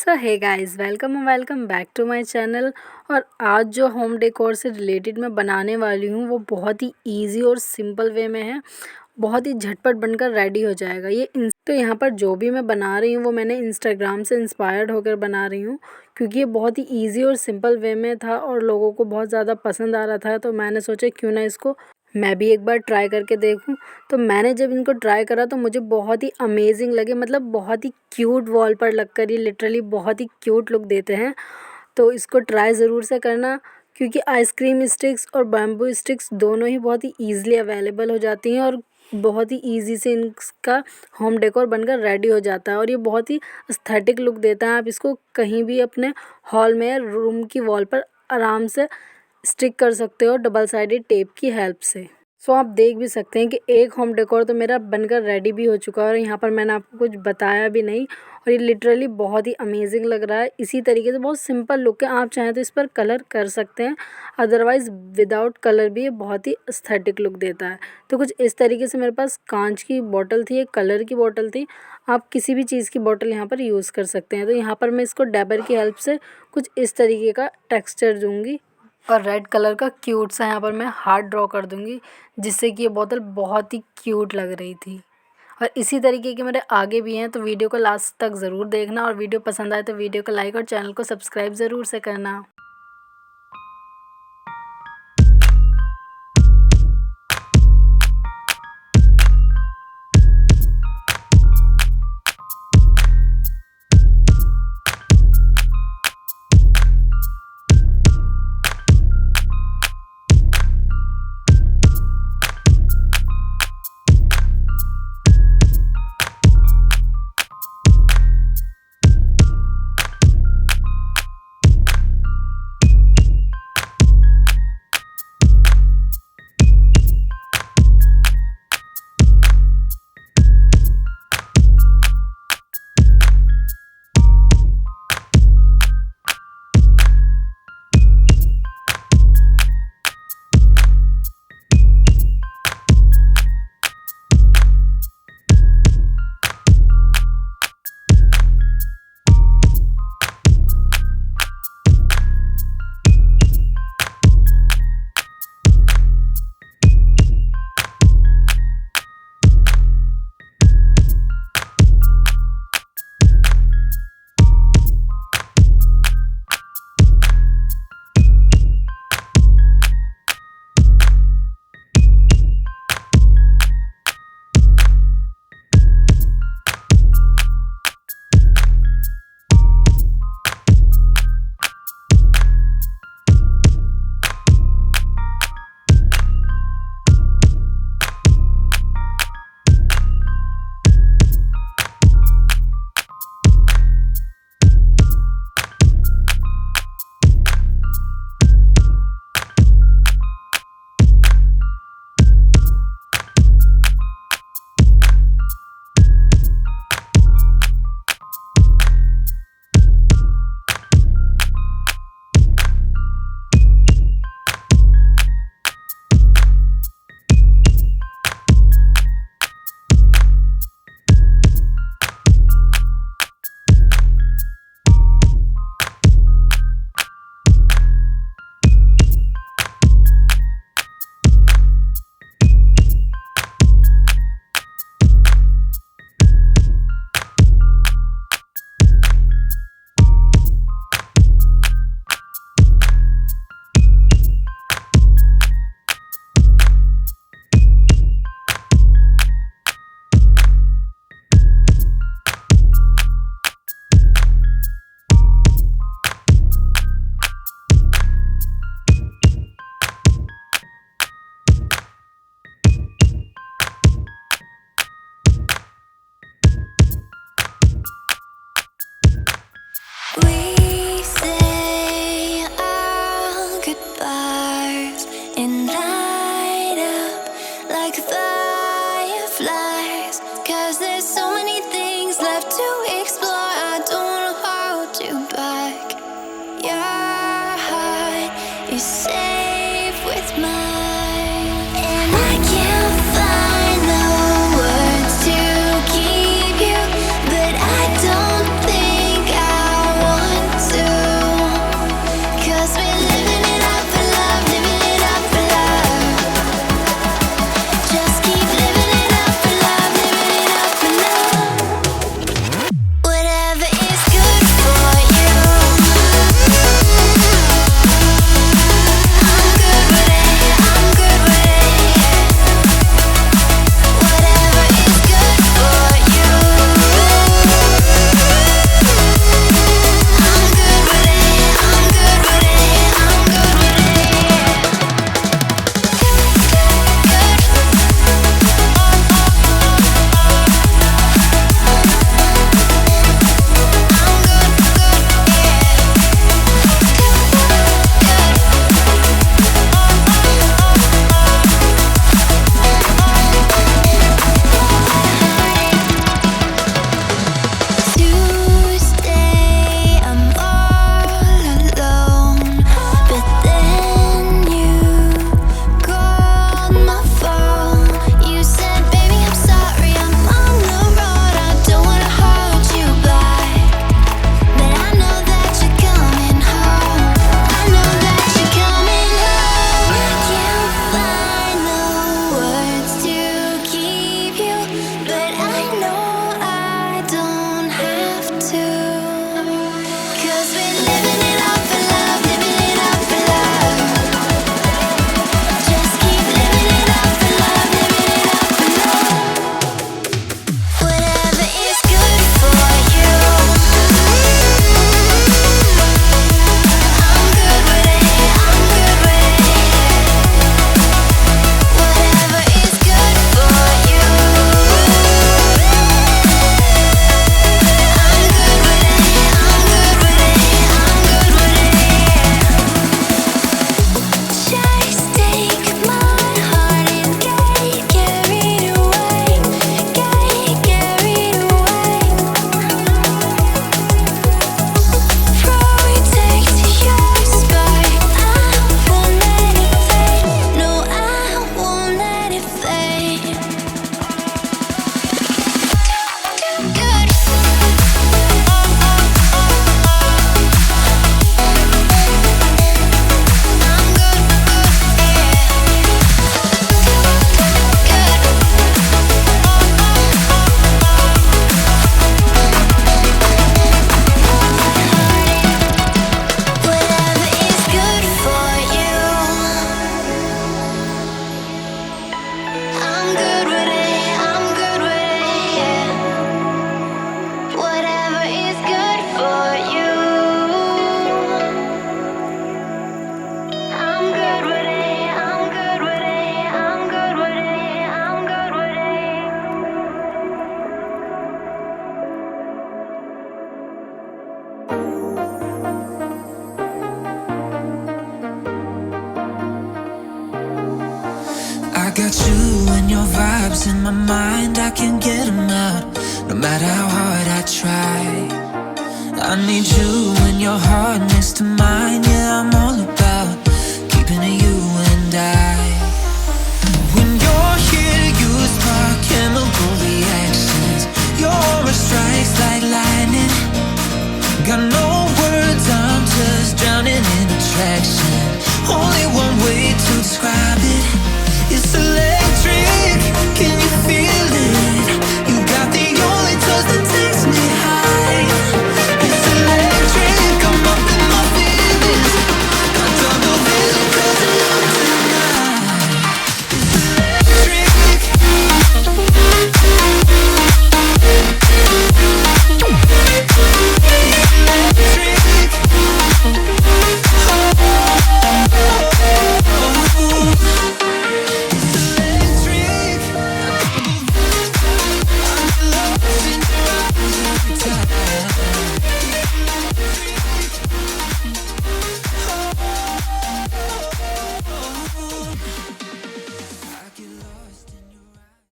So hey guys, welcome back to my channel. और आज जो होम डेकोर से रिलेटेड मैं बनाने वाली हूँ वो बहुत ही इजी और सिंपल वे में है। बहुत ही झटपट बनकर रेडी हो जाएगा तो यहाँ पर जो भी मैं बना रही हूँ वो मैंने इंस्टाग्राम से इंस्पायर्ड होकर बना रही हूँ, क्योंकि ये बहुत ही इजी और सिंपल वे में था और लोगों को बहुत ज़्यादा पसंद आ रहा था। तो मैंने सोचा क्यों ना इसको मैं भी एक बार ट्राई करके देखूं। तो मैंने जब इनको ट्राई करा तो मुझे बहुत ही अमेजिंग लगे, मतलब बहुत ही क्यूट वॉल पर लगकर ये लिटरली बहुत ही क्यूट लुक देते हैं। तो इसको ट्राई ज़रूर से करना, क्योंकि आइसक्रीम स्टिक्स और बैम्बू स्टिक्स दोनों ही बहुत ही ईज़िली अवेलेबल हो जाती हैं और बहुत ही ईज़ी से इनका होम डेकोर बनकर रेडी हो जाता है और ये बहुत ही एस्थेटिक लुक देता है। आप इसको कहीं भी अपने हॉल में या रूम की वॉल पर आराम से स्टिक कर सकते हो डबल साइडेड टेप की हेल्प से। सो आप देख भी सकते हैं कि एक होम डेकोर तो मेरा बनकर रेडी भी हो चुका है और यहाँ पर मैंने आपको कुछ बताया भी नहीं और ये लिटरली बहुत ही अमेजिंग लग रहा है। इसी तरीके से बहुत सिंपल लुक है, आप चाहें तो इस पर कलर कर सकते हैं, अदरवाइज़ विदाउट कलर भी ये बहुत ही एस्थेटिक लुक देता है। तो कुछ इस तरीके से मेरे पास कांच की बॉटल थी, एक कलर की बॉटल थी, आप किसी भी चीज़ की बॉटल यहाँ पर यूज़ कर सकते हैं। तो यहाँ पर मैं इसको डैबर की हेल्प से कुछ इस तरीके का टेक्स्चर दूँगी और रेड कलर का क्यूट सा यहाँ पर मैं हार्ट ड्रॉ कर दूँगी, जिससे कि ये बोतल बहुत ही क्यूट लग रही थी। और इसी तरीके के मेरे आगे भी हैं, तो वीडियो को लास्ट तक ज़रूर देखना और वीडियो पसंद आए तो वीडियो को लाइक और चैनल को सब्सक्राइब ज़रूर से करना। I need you and your heart next to mine. Yeah, I'm all about keeping it you and I. When you're here, you spark chemical reactions. Your aura strikes like lightning. Got no words, I'm just drowning in attraction. Only one way to describe it. It's electric.